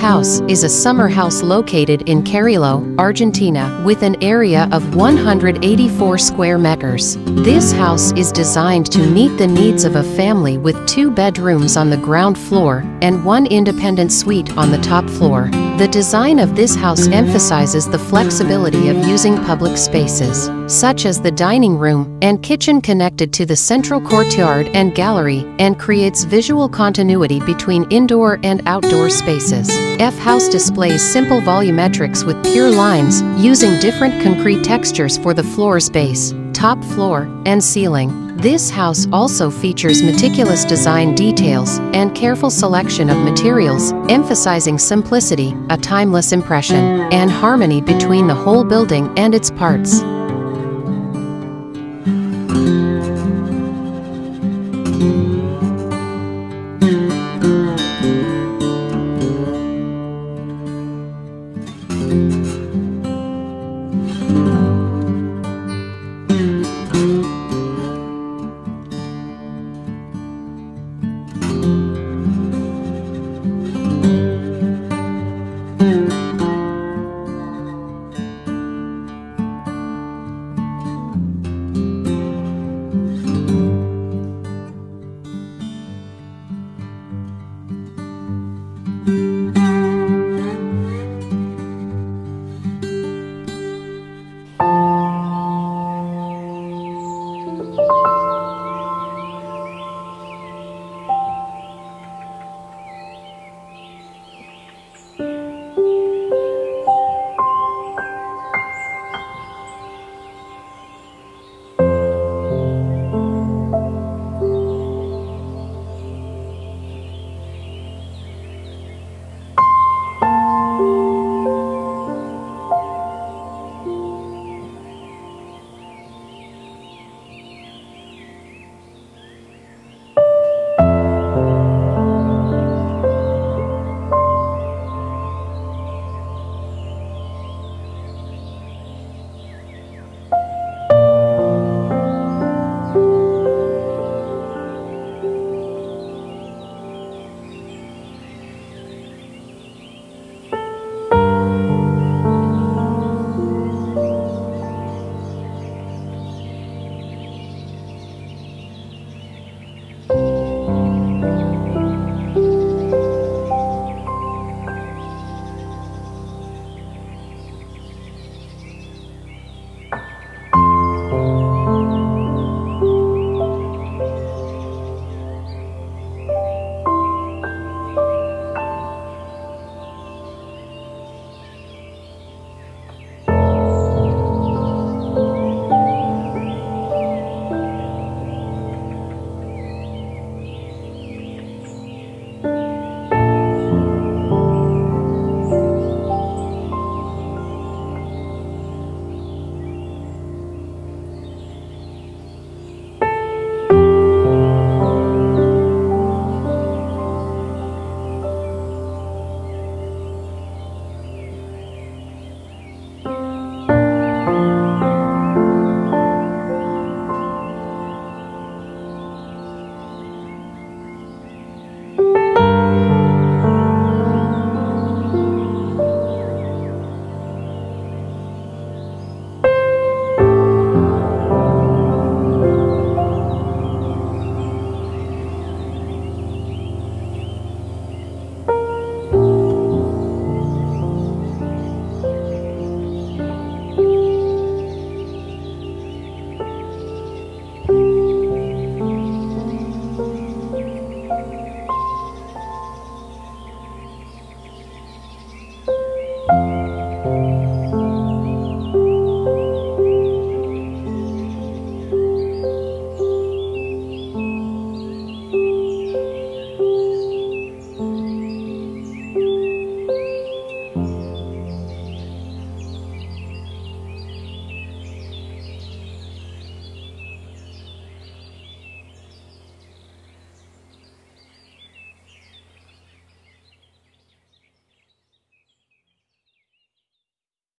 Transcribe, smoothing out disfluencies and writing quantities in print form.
house is a summer house located in Cariló, Argentina, with an area of 184 square meters. This house is designed to meet the needs of a family with 2 bedrooms on the ground floor and 1 independent suite on the top floor. The design of this house emphasizes the flexibility of using public spaces, such as the dining room and kitchen connected to the central courtyard and gallery, and creates visual continuity between indoor and outdoor spaces. F-House displays simple volumetrics with pure lines, using different concrete textures for the floor's base, top floor, and ceiling. This house also features meticulous design details and careful selection of materials, emphasizing simplicity, a timeless impression, and harmony between the whole building and its parts.